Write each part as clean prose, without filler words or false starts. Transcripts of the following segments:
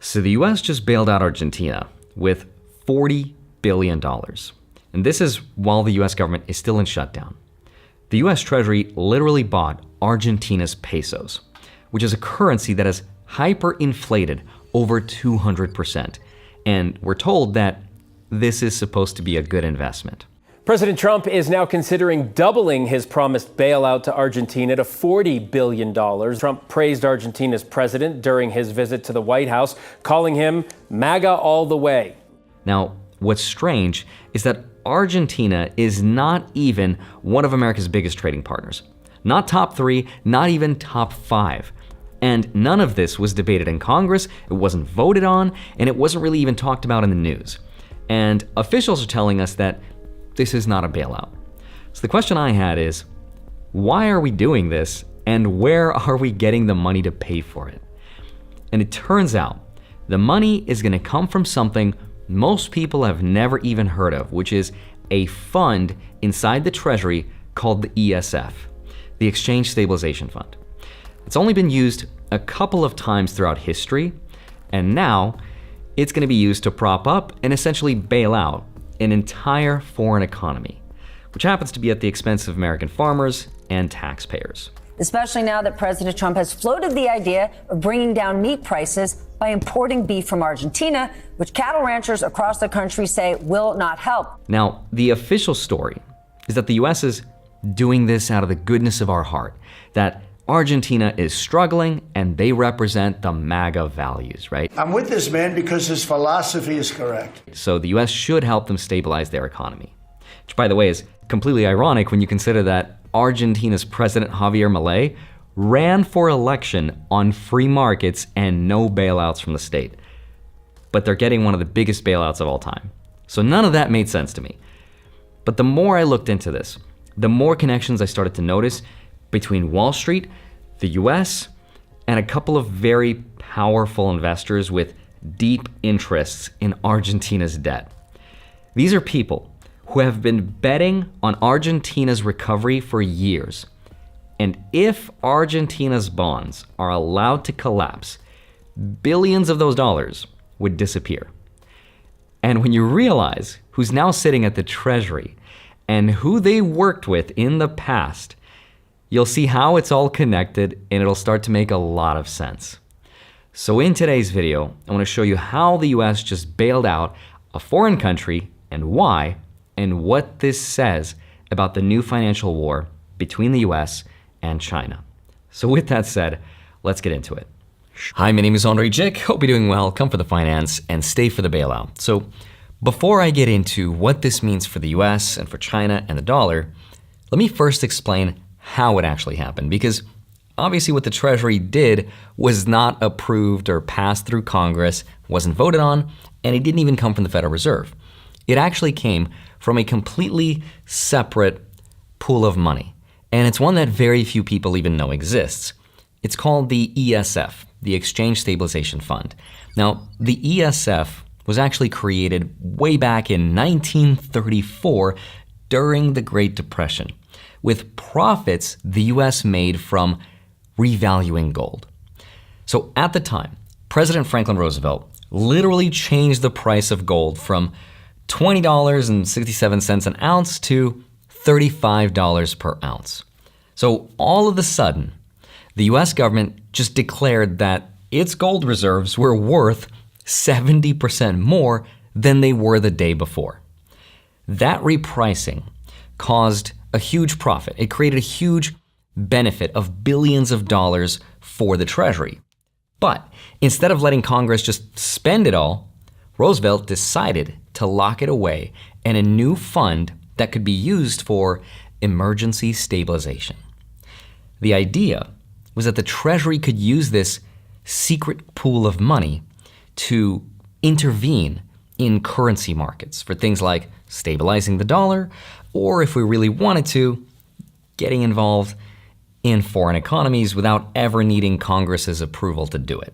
So the US just bailed out Argentina with $40 billion. And this is while the US government is still in shutdown. The US Treasury literally bought Argentina's pesos, which is a currency that has hyperinflated over 200%. And we're told that this is supposed to be a good investment. President Trump is now considering doubling his promised bailout to Argentina to $40 billion. Trump praised Argentina's president during his visit to the White House, calling him MAGA all the way. Now, what's strange is that Argentina is not even one of America's biggest trading partners. Not top 3, not even top 5. And none of this was debated in Congress, it wasn't voted on, and it wasn't really even talked about in the news. And officials are telling us that this is not a bailout. So the question I had is, why are we doing this, and where are we getting the money to pay for it? And it turns out the money is going to come from something most people have never even heard of, which is a fund inside the Treasury called the ESF, the Exchange Stabilization Fund. It's only been used a couple of times throughout history, and now it's going to be used to prop up and essentially bail out an entire foreign economy, which happens to be at the expense of American farmers and taxpayers. Especially now that President Trump has floated the idea of bringing down meat prices by importing beef from Argentina, which cattle ranchers across the country say will not help. Now, the official story is that the US is doing this out of the goodness of our heart, that Argentina is struggling and they represent the MAGA values, right? I'm with this man because his philosophy is correct. So the US should help them stabilize their economy. Which, by the way, is completely ironic when you consider that Argentina's President Javier Milei ran for election on free markets and no bailouts from the state. But they're getting one of the biggest bailouts of all time. So none of that made sense to me. But the more I looked into this, the more connections I started to notice between Wall Street, the US, and a couple of very powerful investors with deep interests in Argentina's debt. These are people who have been betting on Argentina's recovery for years. And if Argentina's bonds are allowed to collapse, billions of those dollars would disappear. And when you realize who's now sitting at the Treasury and who they worked with in the past, you'll see how it's all connected and it'll start to make a lot of sense. So in today's video, I want to show you how the US just bailed out a foreign country and why, and what this says about the new financial war between the US and China. So with that said, let's get into it. Hi, my name is Andre Jick. Hope you're doing well. Come for the finance and stay for the bailout. So before I get into what this means for the US and for China and the dollar, let me first explain how it actually happened, because obviously what the Treasury did was not approved or passed through Congress, wasn't voted on, and it didn't even come from the Federal Reserve. It actually came from a completely separate pool of money, and it's one that very few people even know exists. It's called the ESF, the Exchange Stabilization Fund. Now, the ESF was actually created way back in 1934 during the Great Depression, with profits the US made from revaluing gold. So at the time, President Franklin Roosevelt literally changed the price of gold from $20.67 an ounce to $35 per ounce. So all of a sudden, the US government just declared that its gold reserves were worth 70% more than they were the day before. That repricing caused a huge profit. It created a huge benefit of billions of dollars for the Treasury. But instead of letting Congress just spend it all, Roosevelt decided to lock it away in a new fund that could be used for emergency stabilization. The idea was that the Treasury could use this secret pool of money to intervene in currency markets for things like stabilizing the dollar, or if we really wanted to, getting involved in foreign economies without ever needing Congress's approval to do it.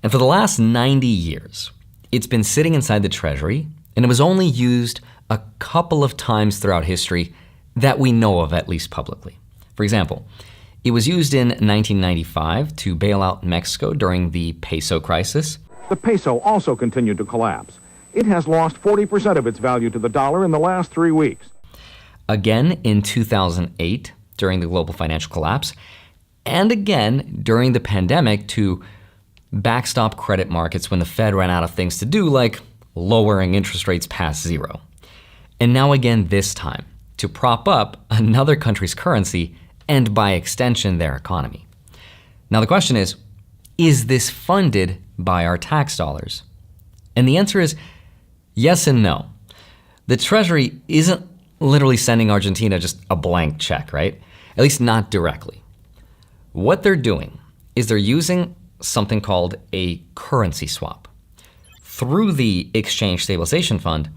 And for the last 90 years, it's been sitting inside the Treasury, and it was only used a couple of times throughout history that we know of, at least publicly. For example, it was used in 1995 to bail out Mexico during the peso crisis. The peso also continued to collapse. It has lost 40% of its value to the dollar in the last 3 weeks. Again in 2008, during the global financial collapse, and again during the pandemic to backstop credit markets when the Fed ran out of things to do, like lowering interest rates past zero. And now again this time, to prop up another country's currency and by extension their economy. Now the question is this funded by our tax dollars? And the answer is yes and no. The Treasury isn't literally sending Argentina just a blank check, right? At least not directly. What they're doing is they're using something called a currency swap. Through the Exchange Stabilization Fund,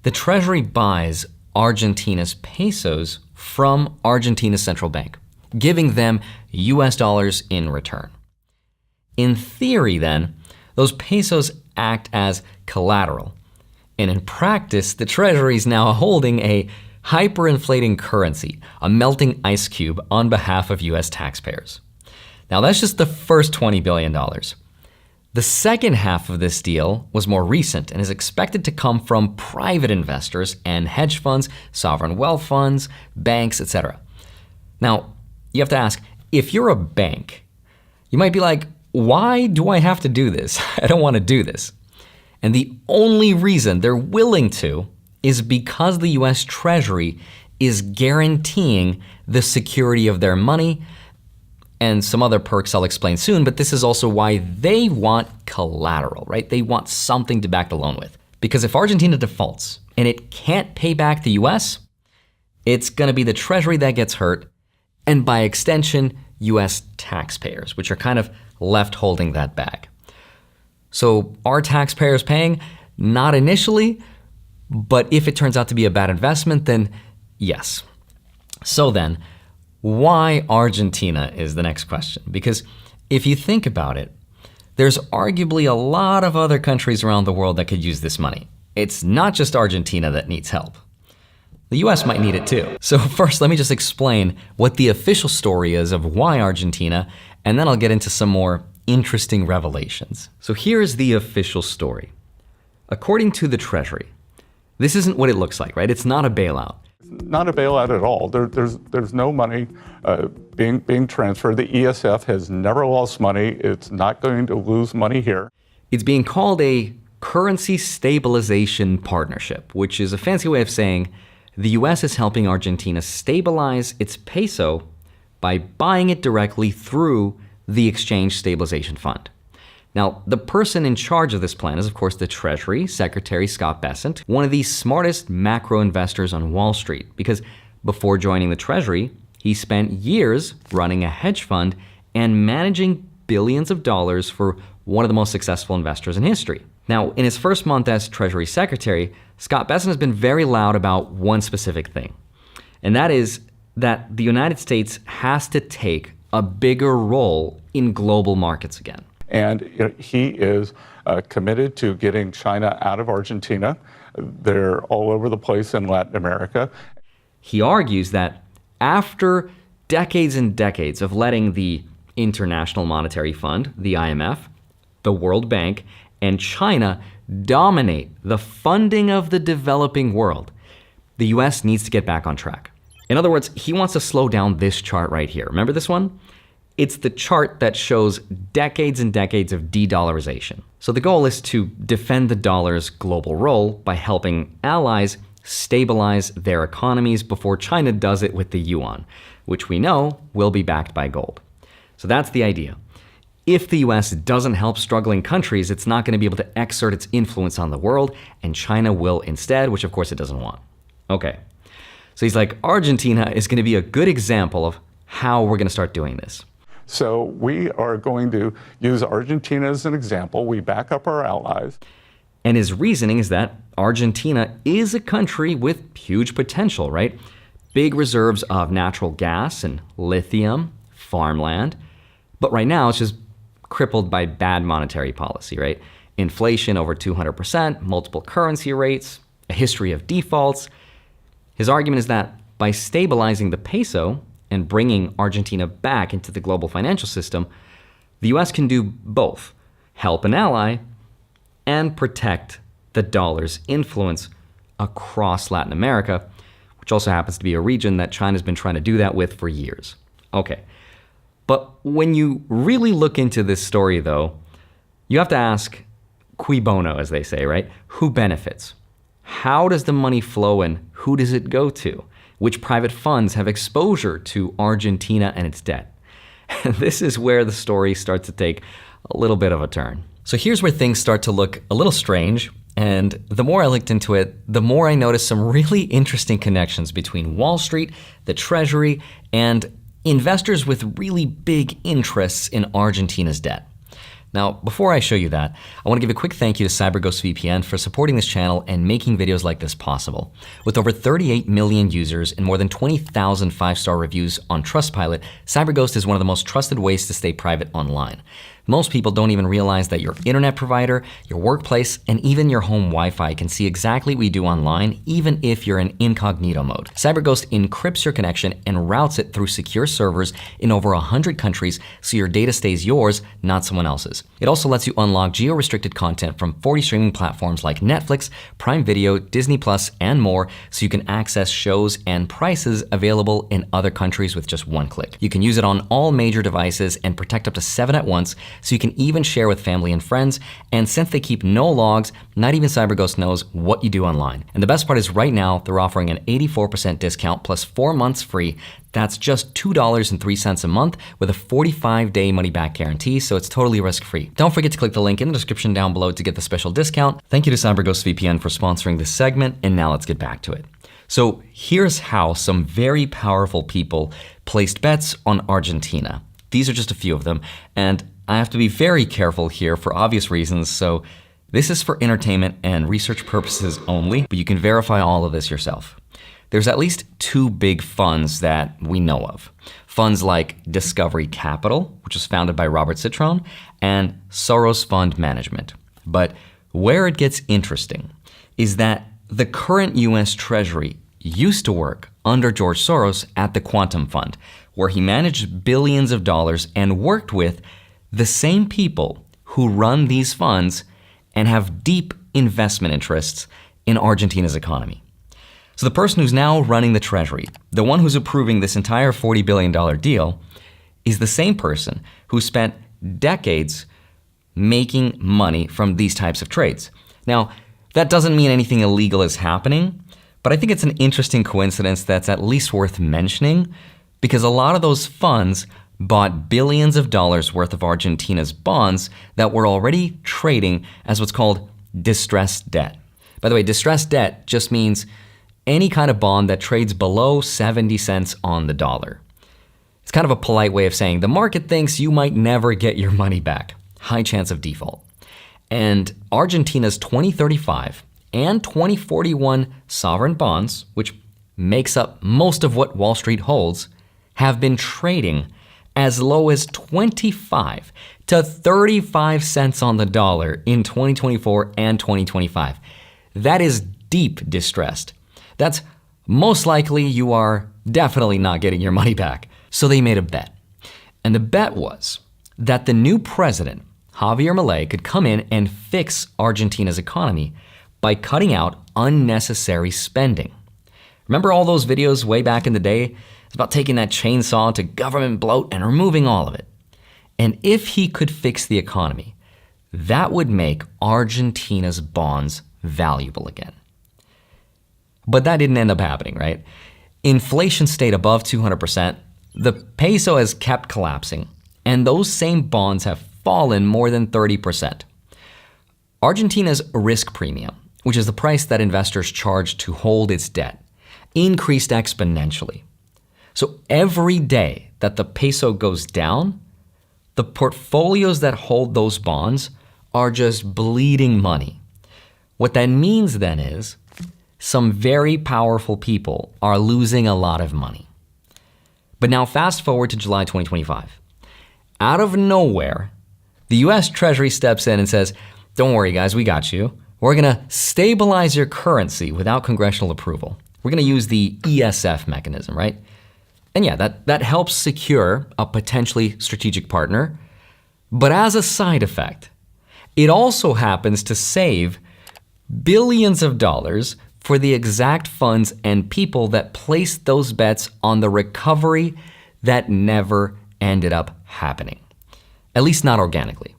the Treasury buys Argentina's pesos from Argentina's central bank, giving them US dollars in return. In theory, then, those pesos act as collateral. And in practice, the Treasury is now holding a hyperinflating currency, a melting ice cube on behalf of US taxpayers. Now that's just the first $20 billion. The second half of this deal was more recent and is expected to come from private investors and hedge funds, sovereign wealth funds, banks, etc. Now, you have to ask, if you're a bank, you might be like, why do I have to do this? I don't want to do this. And the only reason they're willing to is because the US Treasury is guaranteeing the security of their money and some other perks I'll explain soon, but this is also why they want collateral, right? They want something to back the loan with. Because if Argentina defaults and it can't pay back the US, it's going to be the Treasury that gets hurt, and by extension, US taxpayers, which are kind of left holding that bag. So are taxpayers paying? Not initially, but if it turns out to be a bad investment, then yes. So then, why Argentina is the next question? Because if you think about it, there's arguably a lot of other countries around the world that could use this money. It's not just Argentina that needs help. The US might need it too. So first, let me just explain what the official story is of why Argentina, and then I'll get into some more interesting revelations. So here's the official story. According to the Treasury, this isn't what it looks like, right? It's not a bailout. Not a bailout at all. There's no money being transferred. The ESF has never lost money. It's not going to lose money here. It's being called a currency stabilization partnership, which is a fancy way of saying the US is helping Argentina stabilize its peso by buying it directly through the Exchange Stabilization Fund. Now, the person in charge of this plan is, of course, the Treasury Secretary Scott Bessent, one of the smartest macro investors on Wall Street, because before joining the Treasury, he spent years running a hedge fund and managing billions of dollars for one of the most successful investors in history. Now, in his first month as Treasury Secretary, Scott Bessent has been very loud about one specific thing, and that is that the United States has to take a bigger role in global markets again. And he is committed to getting China out of Argentina. They're all over the place in Latin America. He argues that after decades and decades of letting the International Monetary Fund, the IMF, the World Bank, and China dominate the funding of the developing world, the US needs to get back on track. In other words, he wants to slow down this chart right here. Remember this one? It's the chart that shows decades and decades of de-dollarization. So the goal is to defend the dollar's global role by helping allies stabilize their economies before China does it with the yuan, which we know will be backed by gold. So that's the idea. If the US doesn't help struggling countries, it's not going to be able to exert its influence on the world, and China will instead, which of course it doesn't want. Okay. So he's like, Argentina is going to be a good example of how we're going to start doing this. So we are going to use Argentina as an example. We back up our allies. And his reasoning is that Argentina is a country with huge potential, right? Big reserves of natural gas and lithium, farmland. But right now it's just crippled by bad monetary policy, right? Inflation over 200%, multiple currency rates, a history of defaults. His argument is that by stabilizing the peso and bringing Argentina back into the global financial system, the US can do both, help an ally and protect the dollar's influence across Latin America, which also happens to be a region that China's been trying to do that with for years. Okay, but when you really look into this story though, you have to ask, cui bono, as they say, right? Who benefits? How does the money flow and who does it go to? Which private funds have exposure to Argentina and its debt? And this is where the story starts to take a little bit of a turn. So here's where things start to look a little strange. And the more I looked into it, the more I noticed some really interesting connections between Wall Street, the Treasury, and investors with really big interests in Argentina's debt. Now, before I show you that, I want to give a quick thank you to CyberGhost VPN for supporting this channel and making videos like this possible. With over 38 million users and more than 20,000 5-star reviews on Trustpilot, CyberGhost is one of the most trusted ways to stay private online. Most people don't even realize that your internet provider, your workplace, and even your home Wi-Fi can see exactly what you do online, even if you're in incognito mode. CyberGhost encrypts your connection and routes it through secure servers in over 100 countries so your data stays yours, not someone else's. It also lets you unlock geo-restricted content from 40 streaming platforms like Netflix, Prime Video, Disney+, and more, so you can access shows and prices available in other countries with just one click. You can use it on all major devices and protect up to 7 at once, so you can even share with family and friends. And since they keep no logs, not even CyberGhost knows what you do online. And the best part is right now, they're offering an 84% discount plus 4 months free. That's just $2.03 a month with a 45-day money-back guarantee, so it's totally risk-free. Don't forget to click the link in the description down below to get the special discount. Thank you to CyberGhost VPN for sponsoring this segment, and now let's get back to it. So here's how some very powerful people placed bets on Argentina. These are just a few of them, and I have to be very careful here for obvious reasons, so this is for entertainment and research purposes only, but you can verify all of this yourself. There's at least 2 big funds that we know of. Funds like Discovery Capital, which was founded by Robert Citron, and Soros Fund Management. But where it gets interesting is that the current US Treasury used to work under George Soros at the Quantum Fund, where he managed billions of dollars and worked with the same people who run these funds and have deep investment interests in Argentina's economy. So the person who's now running the Treasury, the one who's approving this entire $40 billion deal, is the same person who spent decades making money from these types of trades. Now, that doesn't mean anything illegal is happening, but I think it's an interesting coincidence that's at least worth mentioning, because a lot of those funds bought billions of dollars worth of Argentina's bonds that were already trading as what's called distressed debt. By the way, distressed debt just means any kind of bond that trades below 70 cents on the dollar. It's kind of a polite way of saying the market thinks you might never get your money back. High chance of default. And Argentina's 2035 and 2041 sovereign bonds, which makes up most of what Wall Street holds, have been trading as low as 25 to 35 cents on the dollar in 2024 and 2025. That is deep distressed. That's most likely you are definitely not getting your money back. So they made a bet. And the bet was that the new president, Javier Milei, could come in and fix Argentina's economy by cutting out unnecessary spending. Remember all those videos way back in the day? It's about taking that chainsaw to government bloat and removing all of it. And if he could fix the economy, that would make Argentina's bonds valuable again. But that didn't end up happening, right? Inflation stayed above 200%, the peso has kept collapsing, and those same bonds have fallen more than 30%. Argentina's risk premium, which is the price that investors charge to hold its debt, increased exponentially. So every day that the peso goes down, the portfolios that hold those bonds are just bleeding money. What that means then is some very powerful people are losing a lot of money. But now fast forward to July 2025. Out of nowhere, the US Treasury steps in and says, don't worry guys, we got you. We're gonna stabilize your currency without congressional approval. We're gonna use the ESF mechanism, right? And yeah, that helps secure a potentially strategic partner. But as a side effect, it also happens to save billions of dollars for the exact funds and people that placed those bets on the recovery that never ended up happening, at least not organically.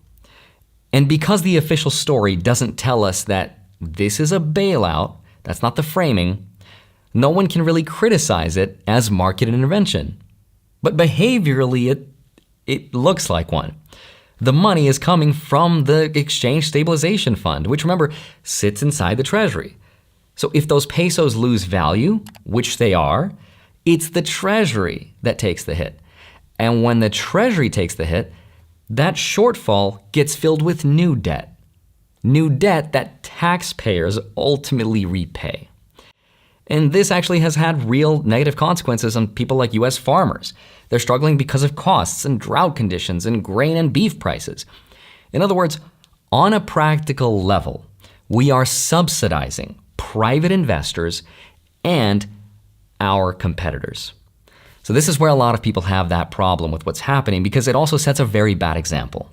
And because the official story doesn't tell us that this is a bailout, that's not the framing, no one can really criticize it as market intervention. But behaviorally, it looks like one. The money is coming from the Exchange Stabilization Fund, which, remember, sits inside the Treasury. So if those pesos lose value, which they are, it's the Treasury that takes the hit. And when the Treasury takes the hit, that shortfall gets filled with new debt. New debt that taxpayers ultimately repay. And this actually has had real negative consequences on people like US farmers. They're struggling because of costs and drought conditions and grain and beef prices. In other words, on a practical level, we are subsidizing private investors and our competitors. So this is where a lot of people have that problem with what's happening, because it also sets a very bad example.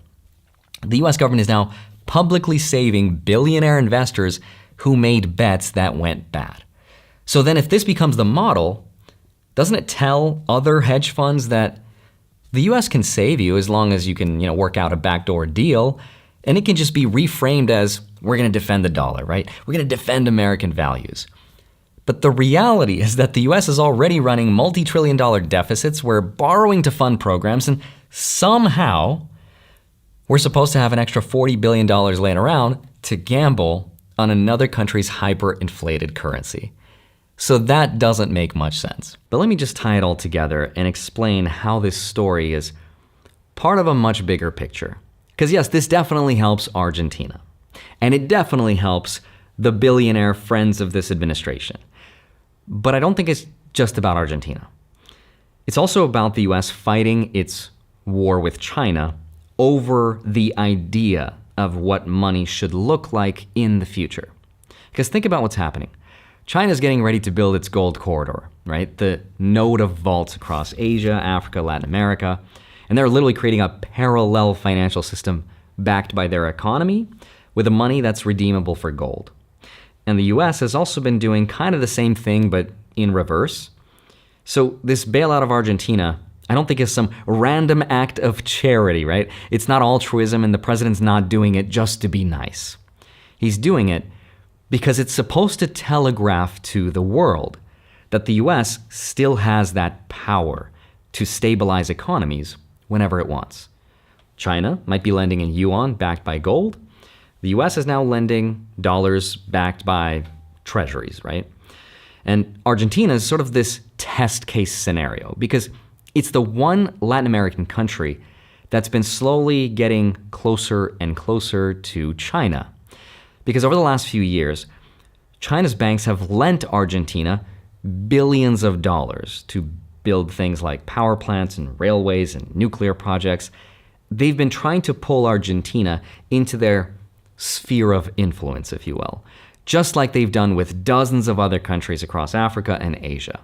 The US government is now publicly saving billionaire investors who made bets that went bad. So then if this becomes the model, doesn't it tell other hedge funds that the US can save you as long as you can, work out a backdoor deal, and it can just be reframed as, we're going to defend the dollar, right? We're going to defend American values. But the reality is that the US is already running multi-trillion-dollar deficits. We're borrowing to fund programs, and somehow we're supposed to have an extra $40 billion laying around to gamble on another country's hyperinflated currency. So that doesn't make much sense. But let me just tie it all together and explain how this story is part of a much bigger picture. Because yes, this definitely helps Argentina. And it definitely helps the billionaire friends of this administration. But I don't think it's just about Argentina. It's also about the US fighting its war with China over the idea of what money should look like in the future. Because think about what's happening. China's getting ready to build its gold corridor, right? The node of vaults across Asia, Africa, Latin America. And they're literally creating a parallel financial system backed by their economy with the money that's redeemable for gold. And the US has also been doing kind of the same thing, but in reverse. So this bailout of Argentina, I don't think is some random act of charity, right? It's not altruism, and the president's not doing it just to be nice. He's doing it because it's supposed to telegraph to the world that the US still has that power to stabilize economies whenever it wants. China might be lending in yuan backed by gold. The US is now lending dollars backed by treasuries, right? And Argentina is sort of this test case scenario because it's the one Latin American country that's been slowly getting closer and closer to China. Because over the last few years, China's banks have lent Argentina billions of dollars to build things like power plants and railways and nuclear projects. They've been trying to pull Argentina into their sphere of influence, if you will, just like they've done with dozens of other countries across Africa and Asia.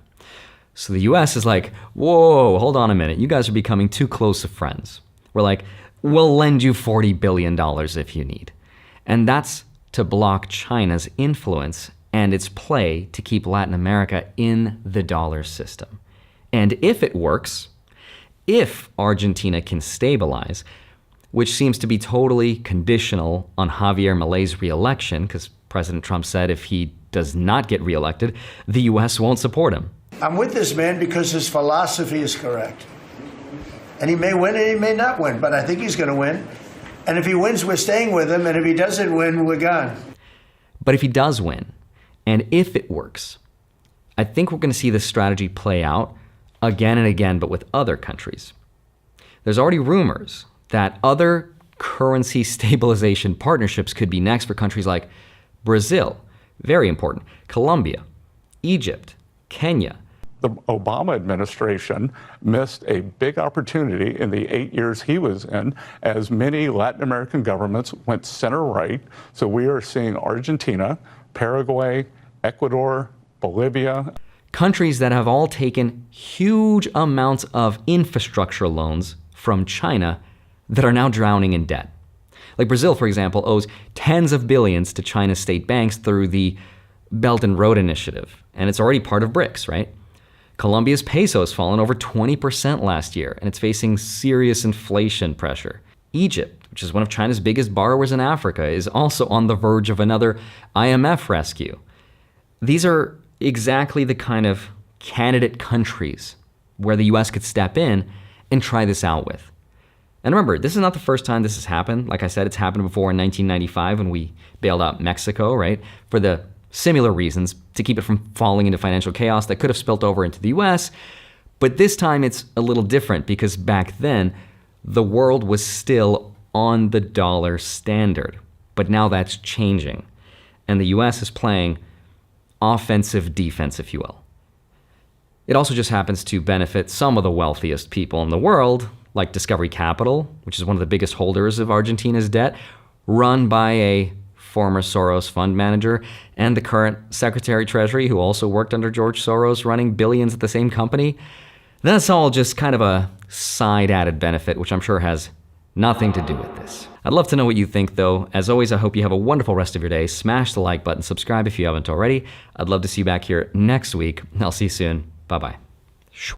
So the US is like, whoa, hold on a minute. You guys are becoming too close of friends. We're like, we'll lend you $40 billion if you need. And that's to block China's influence and its play to keep Latin America in the dollar system. And if it works, if Argentina can stabilize, which seems to be totally conditional on Javier Milei's re-election, because President Trump said if he does not get re-elected, the US won't support him. I'm with this man because his philosophy is correct. And he may win and he may not win, but I think he's going to win. And if he wins, we're staying with him. And if he doesn't win, we're gone. But if he does win, and if it works, I think we're going to see this strategy play out again and again, but with other countries. There's already rumors that other currency stabilization partnerships could be next for countries like Brazil, very important, Colombia, Egypt, Kenya. The Obama administration missed a big opportunity in the 8 years he was in, as many Latin American governments went center-right. So we are seeing Argentina, Paraguay, Ecuador, Bolivia. Countries that have all taken huge amounts of infrastructure loans from China that are now drowning in debt. Like Brazil, for example, owes tens of billions to China's state banks through the Belt and Road Initiative, and it's already part of BRICS, right? Colombia's peso has fallen over 20% last year, and it's facing serious inflation pressure. Egypt, which is one of China's biggest borrowers in Africa, is also on the verge of another IMF rescue. These are exactly the kind of candidate countries where the US could step in and try this out with. And remember, this is not the first time this has happened. Like I said, it's happened before in 1995 when we bailed out Mexico, right? For the similar reasons, to keep it from falling into financial chaos that could have spilt over into the US. But this time it's a little different because back then, the world was still on the dollar standard. But now that's changing. And the US is playing offensive defense, if you will. It also just happens to benefit some of the wealthiest people in the world, like Discovery Capital, which is one of the biggest holders of Argentina's debt, run by a former Soros fund manager, and the current Secretary Treasury, who also worked under George Soros, running billions at the same company. That's all just kind of a side added benefit, which I'm sure has nothing to do with this. I'd love to know what you think, though. As always, I hope you have a wonderful rest of your day. Smash the like button, subscribe if you haven't already. I'd love to see you back here next week. I'll see you soon. Bye-bye.